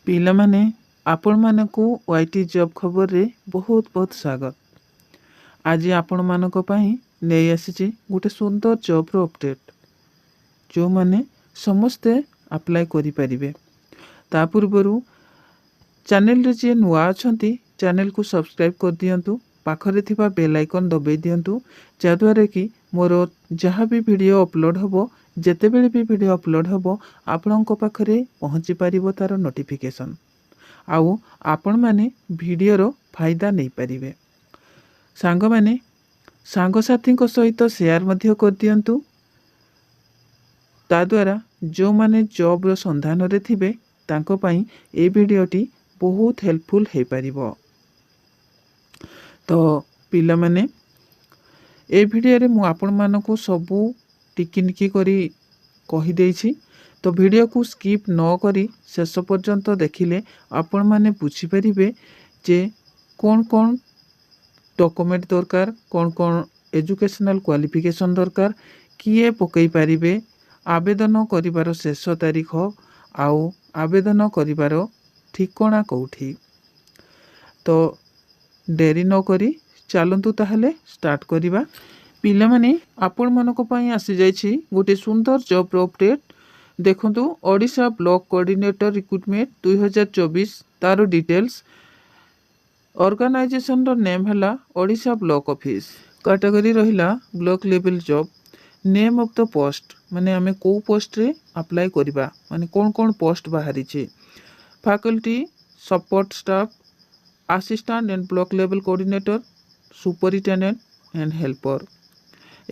ପିଲାମାନେ ଆପଣମାନଙ୍କୁ ୱାଇଟି ଜବ୍ ଖବରରେ ବହୁତ ବହୁତ ସ୍ୱାଗତ। ଆଜି ଆପଣମାନଙ୍କ ପାଇଁ ନେଇ ଆସିଛି ଗୋଟେ ସୁନ୍ଦର ଜବ୍ର ଅପଡ଼େଟ୍, ଯେଉଁମାନେ ସମସ୍ତେ ଆପ୍ଲାଏ କରିପାରିବେ। ତା ପୂର୍ବରୁ ଚ୍ୟାନେଲରେ ଯିଏ ନୂଆ ଅଛନ୍ତି ଚ୍ୟାନେଲକୁ ସବସ୍କ୍ରାଇବ୍ କରିଦିଅନ୍ତୁ, ପାଖରେ ଥିବା ବେଲ୍ ଆଇକନ୍ ଦବାଇ ଦିଅନ୍ତୁ, ଯାହାଦ୍ୱାରା କି ମୋର ଯାହା ବି ଭିଡ଼ିଓ ଅପଲୋଡ଼ ହେବ, ଯେତେବେଳେ ବି ଭିଡ଼ିଓ ଅପଲୋଡ଼ ହେବ ଆପଣଙ୍କ ପାଖରେ ପହଞ୍ଚି ପାରିବ ତାର ନୋଟିଫିକେସନ୍, ଆଉ ଆପଣମାନେ ଭିଡ଼ିଓର ଫାଇଦା ନେଇପାରିବେ। ସାଙ୍ଗମାନେ ସାଙ୍ଗସାଥୀଙ୍କ ସହିତ ସେୟାର ମଧ୍ୟ କରିଦିଅନ୍ତୁ, ତାଦ୍ୱାରା ଯେଉଁମାନେ ଜବ୍ର ସନ୍ଧାନରେ ଥିବେ ତାଙ୍କ ପାଇଁ ଏ ଭିଡ଼ିଓଟି ବହୁତ ହେଲ୍ପଫୁଲ୍ ହୋଇପାରିବ। ତ ପିଲାମାନେ ଏ ଭିଡ଼ିଓରେ ମୁଁ ଆପଣମାନଙ୍କୁ ସବୁ ଟିକିନିକି କରି କହିଦେଇଛି, ତ ଭିଡ଼ିଓକୁ ସ୍କିପ୍ ନ କରି ଶେଷ ପର୍ଯ୍ୟନ୍ତ ଦେଖିଲେ ଆପଣମାନେ ବୁଝିପାରିବେ ଯେ କ'ଣ କ'ଣ ଡକୁମେଣ୍ଟ ଦରକାର, କ'ଣ କ'ଣ ଏଜୁକେସନାଲ୍ କ୍ୱାଲିଫିକେସନ୍ ଦରକାର, କିଏ ପକାଇ ପାରିବେ, ଆବେଦନ କରିବାର ଶେଷ ତାରିଖ ଆଉ ଆବେଦନ କରିବାର ଠିକଣା କେଉଁଠି। ତ ଡେରି ନ କରି ଚାଲନ୍ତୁ ତାହେଲେ ଷ୍ଟାର୍ଟ କରିବା। ପିଲାମାନେ ଆପଣମାନଙ୍କ ପାଇଁ ଆସିଯାଇଛି ଗୋଟେ ସୁନ୍ଦର ଜବ୍ର ଅପଡ଼େଟ୍। ଦେଖନ୍ତୁ, ଓଡ଼ିଶା ବ୍ଲକ କୋଅର୍ଡିନେଟର ରିକ୍ରୁଟମେଣ୍ଟ 2024, ତାର ଡିଟେଲ୍ସ। ଅର୍ଗାନାଇଜେସନର ନେମ୍ ହେଲା ଓଡ଼ିଶା ବ୍ଲକ ଅଫିସ। କାଟାଗୋରୀ ରହିଲା block level job. Name of the post, ମାନେ ଆମେ କେଉଁ ପୋଷ୍ଟରେ ଆପ୍ଲାଏ କରିବା, ମାନେ କ'ଣ କ'ଣ ପୋଷ୍ଟ ବାହାରିଛି। Faculty, support staff, assistant and block level coordinator, superintendent and helper,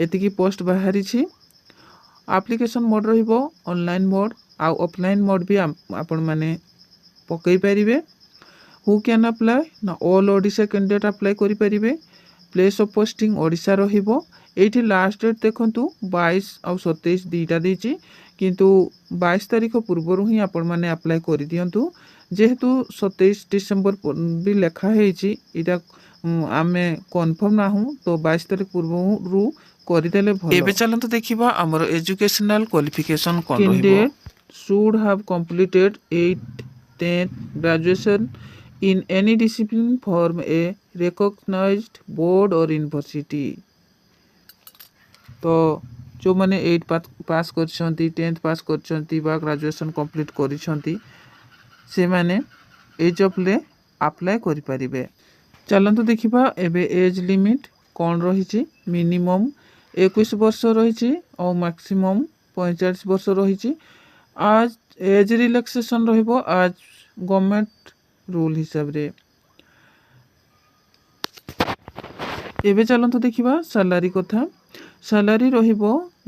ଏତିକି ପୋଷ୍ଟ ବାହାରିଛି। ଆପ୍ଲିକେସନ୍ ମୋଡ଼ ରହିବ ଅନଲାଇନ୍ ମୋଡ଼, ଆଉ ଅଫଲାଇନ୍ ମୋଡ଼ ବି ଆପଣମାନେ ପକାଇ ପାରିବେ। ହୁ କ୍ୟାନ୍ ଆପ୍ଲାଏ ନା ଅଲ୍ ଓଡ଼ିଶା କ୍ୟାଣ୍ଡିଡେଟ୍ ଆପ୍ଲାଏ କରିପାରିବେ। ପ୍ଲେସ୍ ଅଫ୍ ପୋଷ୍ଟିଂ ଓଡ଼ିଶା ରହିବ। ଏଇଠି ଲାଷ୍ଟ ଡେଟ୍ ଦେଖନ୍ତୁ 22 ଆଉ 27 ଦୁଇଟା ଦେଇଛି, କିନ୍ତୁ 22 ତାରିଖ ପୂର୍ବରୁ ହିଁ ଆପଣମାନେ ଆପ୍ଲାଏ କରିଦିଅନ୍ତୁ। ଯେହେତୁ 27 ଡିସେମ୍ବର ବି ଲେଖା ହେଇଛି, ଏଇଟା ଆମେ କନଫର୍ମ ନାହୁଁ, ତ 22 ତାରିଖ ପୂର୍ବରୁ କରିଦେଲେ ଭଲ। ଏବେ ଚାଲନ୍ତୁ ଦେଖିବା ଆମର ଏଜୁକେସନାଲ କ୍ୱାଲିଫିକେସନ୍ କ'ଣ ରହିବ। Candidate should have completed 8th 10th graduation in any discipline from a recognized board or university। ତ ଯେଉଁମାନେ 8 ପାସ୍ କରିଛନ୍ତି, 10th ପାସ୍ କରିଛନ୍ତି ବା ଗ୍ରାଜୁଏସନ୍ କମ୍ପ୍ଲିଟ୍ କରିଛନ୍ତି, ସେମାନେ ଏଇ ଜବ୍ରେ ଆପ୍ଲାଏ କରିପାରିବେ। ଚାଲନ୍ତୁ ଦେଖିବା ଏବେ ଏଜ୍ ଲିମିଟ୍ କ'ଣ ରହିଛି। ମିନିମମ୍ 21 ବର୍ଷ ରହିଛି ଆଉ ମ୍ୟାକ୍ସିମମ୍ 45 ବର୍ଷ ରହିଛି। ଆଜ୍ ଏଜ୍ ରିଲାକ୍ସେସନ୍ ରହିବ ଆଜ୍ ଗଭର୍ଣ୍ଣମେଣ୍ଟ ରୁଲ୍ ହିସାବରେ। ଏବେ ଚାଲନ୍ତୁ ଦେଖିବା ସାଲାରୀ କଥା। ସାଲାରୀ ରହିବ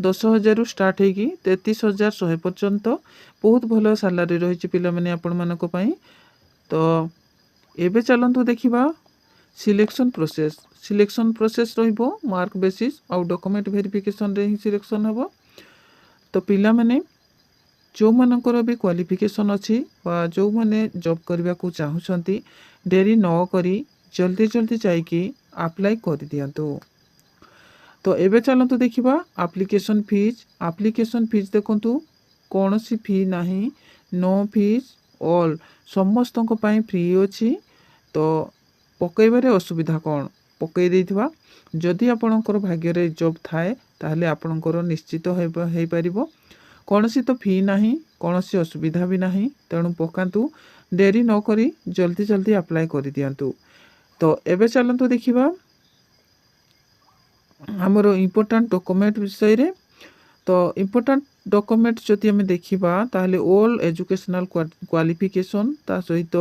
10,000ରୁ ଷ୍ଟାର୍ଟ ହେଇକି 33,100 ପର୍ଯ୍ୟନ୍ତ। ବହୁତ ଭଲ ସାଲାରୀ ରହିଛି ପିଲାମାନେ ଆପଣମାନଙ୍କ ପାଇଁ। ତ ଏବେ ଚାଲନ୍ତୁ ଦେଖିବା ସିଲେକ୍ସନ୍ ପ୍ରୋସେସ୍। ସିଲେକ୍ସନ୍ ପ୍ରୋସେସ୍ ରହିବ ମାର୍କ ବେସିସ୍ ଆଉ ଡକୁମେଣ୍ଟ ଭେରିଫିକେସନ୍ରେ ହିଁ ସିଲେକ୍ସନ୍ ହେବ। ତ ପିଲାମାନେ ଯେଉଁମାନଙ୍କର ବି କ୍ୱାଲିଫିକେସନ୍ ଅଛି ବା ଯେଉଁମାନେ ଜବ୍ କରିବାକୁ ଚାହୁଁଛନ୍ତି, ଡେରି ନ କରି ଜଲ୍ଦି ଜଲ୍ଦି ଯାଇକି ଆପ୍ଲାଏ କରିଦିଅନ୍ତୁ। ତ ଏବେ ଚାଲନ୍ତୁ ଦେଖିବା ଆପ୍ଲିକେସନ୍ ଫିଜ୍। ଆପ୍ଲିକେସନ୍ ଫିଜ୍ ଦେଖନ୍ତୁ, କୌଣସି ଫି ନାହିଁ, ନୋ ଫିଜ୍, ଅଲ୍ ସମସ୍ତଙ୍କ ପାଇଁ ଫ୍ରି ଅଛି। ତ ପକାଇବାରେ ଅସୁବିଧା କ'ଣ, ପକାଇ ଦେଇଥିବା। ଯଦି ଆପଣଙ୍କର ଭାଗ୍ୟରେ ଜବ୍ ଥାଏ ତାହେଲେ ଆପଣଙ୍କର ନିଶ୍ଚିତ ହେଇପାରିବ। କୌଣସି ତ ଫି ନାହିଁ, କୌଣସି ଅସୁବିଧା ବି ନାହିଁ, ତେଣୁ ପକାନ୍ତୁ। ଡେରି ନ କରି ଜଲ୍ଦି ଜଲ୍ଦି ଆପ୍ଲାଏ କରିଦିଅନ୍ତୁ। ତ ଏବେ ଚାଲନ୍ତୁ ଦେଖିବା ଆମର ଇମ୍ପୋର୍ଟାଣ୍ଟ ଡକୁମେଣ୍ଟ ବିଷୟରେ। ତ ଇମ୍ପୋର୍ଟାଣ୍ଟ ଡକୁମେଣ୍ଟ ଯଦି ଆମେ ଦେଖିବା ତାହେଲେ ଅଲ୍ ଏଜୁକେସନାଲ୍ କ୍ୱାଲିଫିକେସନ୍, ତା ସହିତ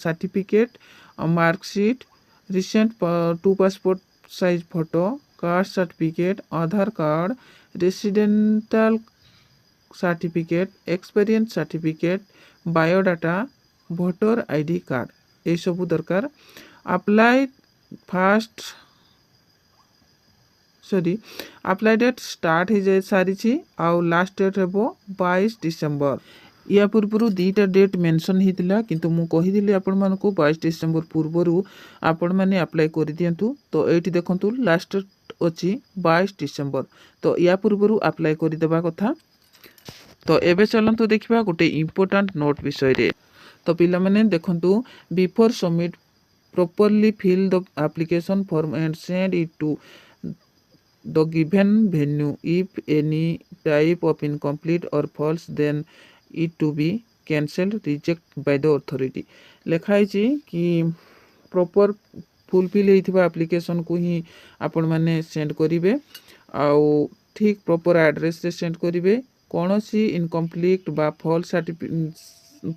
certificate, marksheet, recent 2 passport size photo, caste certificate, Aadhaar card, residential certificate, experience certificate, biodata, voter ID card, ଏଇସବୁ ଦରକାର। ଆପ୍ଲାଏ ଆପ୍ଲାଏ ଡେଟ୍ ଷ୍ଟାର୍ଟ ହେଇଯାଇ ସାରିଛି ଆଉ ଲାଷ୍ଟ ଡେଟ୍ ହେବ 22 ଡିସେମ୍ବର। ୟା ପୂର୍ବରୁ ଦୁଇଟା ଡେଟ୍ ମେନସନ୍ ହେଇଥିଲା, କିନ୍ତୁ ମୁଁ କହିଥିଲି ଆପଣମାନଙ୍କୁ 22 ଡିସେମ୍ବର ପୂର୍ବରୁ ଆପଣମାନେ ଆପ୍ଲାଏ କରିଦିଅନ୍ତୁ। ତ ଏଇଠି ଦେଖନ୍ତୁ ଲାଷ୍ଟ ଡେଟ୍ ଅଛି 22 ଡିସେମ୍ବର, ତ ୟା ପୂର୍ବରୁ ଆପ୍ଲାଏ କରିଦେବା କଥା। ତ ଏବେ ଚାଲନ୍ତୁ ଦେଖିବା ଗୋଟେ ଇମ୍ପୋର୍ଟାଣ୍ଟ ନୋଟ୍ ବିଷୟରେ। तो पिला माने देखंतु before submit properly fill the application form and send it to the given venue. If any type of incomplete or false, then it to be cancelled reject by the authority. ଲେଖା ହେଇଛି କି proper fulfil ହେଇଥିବା ଆପ୍ଲିକେସନକୁ ହିଁ ଆପଣମାନେ send କରିବେ ଆଉ ଠିକ୍ proper ଆଡ୍ରେସରେ send କରିବେ। କୌଣସି ଇନକମ୍ପ୍ଲିଟ୍ ବା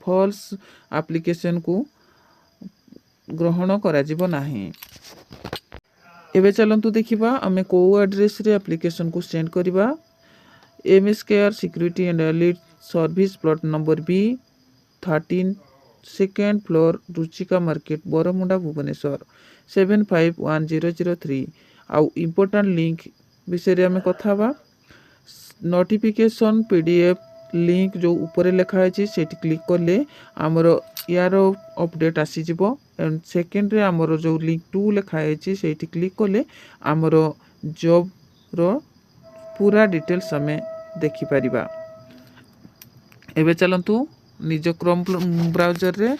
ଫଲ୍ସ ଆପ୍ଲିକେସନକୁ ଗ୍ରହଣ କରାଯିବ ନାହିଁ। ଏବେ ଚାଲନ୍ତୁ ଦେଖିବା ଆମେ କେଉଁ ଆଡ୍ରେସରେ ଆପ୍ଲିକେସନକୁ ସେଣ୍ଡ କରିବା। MS care security and elite service plot number B13 2nd floor Ruchika market Baramunda Bhubaneswar 75103। ଆଉ ଇମ୍ପୋର୍ଟାଣ୍ଟ ଲିଙ୍କ ବିଷୟରେ ଆମେ କଥା ହେବା। ନୋଟିଫିକେସନ PDF লিঙ্ক जो ऊपर लिखाई सेठी क्लिक कले आमर यार अपडेट आसीजिव। एंड सेकेंड रे आमर जो लिंक 2 लिखाई सेठी क्लिक कले आमर जॉब रो पूरा डिटेल्स आम देखि परिबा। एबे चलंतु निज क्रोम ब्राउजर रे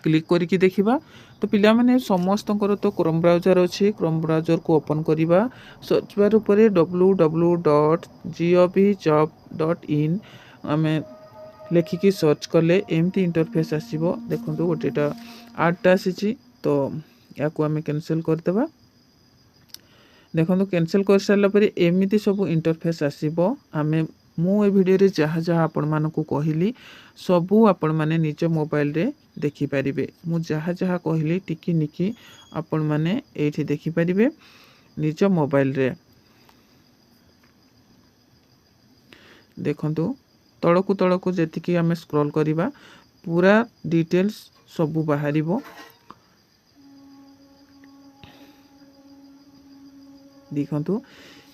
क्लिक करके देखिबा। तो पिला माने समस्त तो क्रोम ब्राउजर अच्छी क्रोम ब्राउजर को ओपन करिबा। सर्च बार ऊपर www.govjob.in आमे लेखिकी सर्च कले एमती इंटरफेस आसीबो। देखंतु गोटेटा आडटा आसीची तो याको आमे कैंसिल कर देबा। देखंतु कैंसिल कर सारला परे एमिति सब इंटरफेस आसीबो। आमे मु ए वीडियो रे जहा जहा आपण मानकु कहिली सबु आपण माने निज मोबाइल रे देखि परिबे। मु जहा जहा कहिली टिकी निकी आपण माने एठी देखि परिबे निज मोबाइल रे। देखंतु तळकु तळकु जेतिकी आमे स्क्रॉल करिबा पूरा डिटेल्स सबु बाहरिबो। देखंतु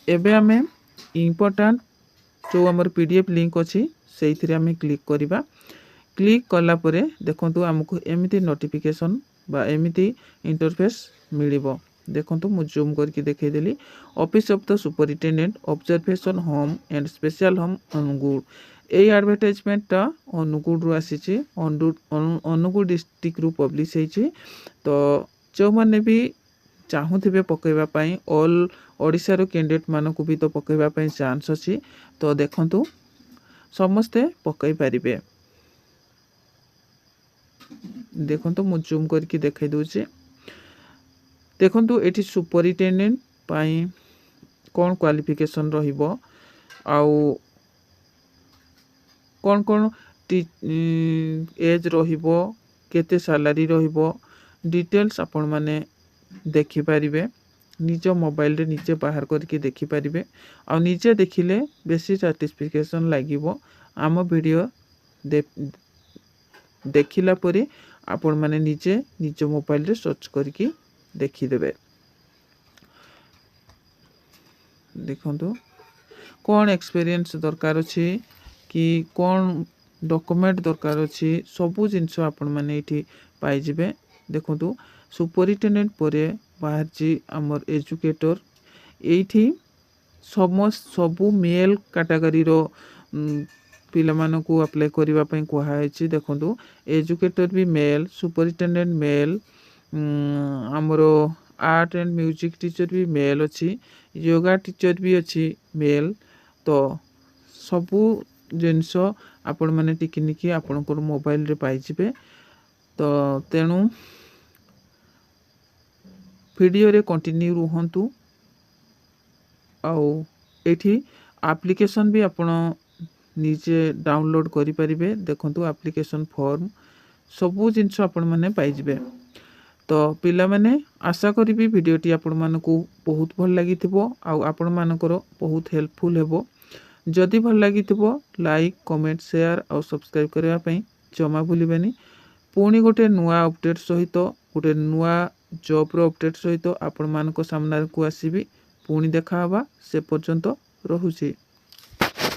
एबे आमे इंपोर्टेंट जो हमर PDF लिंक अछि सेइथिरे आमे क्लिक करिबा। क्लिक कला परे देखंतु हमकु एमिति नोटिफिकेशन बा एमिति इंटरफेस मिलिबो। देखंतु मु जूम करके देखै देली office of the superintendent observation home and special home Anugul. এই আডভার্টাইজমেন্টটা অনুগুড় আসিছি অনুগুড় ডিস্ট্রিক্ট রু পব্লিশ হয়েছি। তো যে भी चाहूबे पकईवाई ऑल ओडिशार कैंडिडेट मानक भी तो पकईवाई चांस अच्छी। तो देखंतु समस्ते पकई पारिबे। देखंतु मु जूम करके देखाई दूचे। देखंतु एठी सुपरिटेंडेंट पाई कौन क्वालिफिकेशन रहिबो आउ कौन कौन एज रहिबो केते सैलरी रहिबो डिटेल्स आपण माने देखि पारिबे। निज मोबाइल रे निजे बाहर करके देखि पारिबे। आ निजे देखिले बेसी सैटिस्फिकेशन लागिबो। आम वीडियो देखिला परे आपण माने निजे निज मोबाइल रे सर्च करके देखि देबे। देखंतु कौन एक्सपीरियंस दरकार अछि कि कौन डॉक्यूमेंट दरकार अच्छी सबू जिनस आपण मैंने ये पाई जिबे। देखंतु सुपरिटेंडेंट परे बाहर आमर एजुकेटर एठी समस्त सबू मेल कैटेगरी रो पिला मानकु अप्लाई करिवा पई कोहा हैछि। देखंतु एजुकेटर भी मेल सुपरिटेंडेंट मेल आमरो आर्ट एंड म्यूजिक टीचर भी मेल अच्छी योगा टीचर भी अच्छी मेल। तो सबू जिनस आपण माने टिकिनिकी आपणकर मोबाइल रे पाई जिबे। तो तेणु वीडियो रे कंटिन्यू रुहंतु। आउ एठी एप्लिकेशन भी आपण निजे डाउनलोड करि परिबे। देखंतु एप्लिकेशन फॉर्म सबू जिनस आपण माने पाई जिबे। तो पिला माने आशा करिबी वीडियोटी आपण मानकु बहुत भल लागिथिबो आउ आपण मानकर बहुत हेल्पफुल हेबो। जदि भल लागिथिबो लाइक कमेंट शेयर और सब्सक्राइब करबा पई जमा भूलिबेनी। पुणी गोटे नुआ अपडेट सहित गोटे नुआ जॉब रो अपडेट सहित आपण मानक सामना को आसीबी। पुणी देखा हबा से पर्यंत रहुची।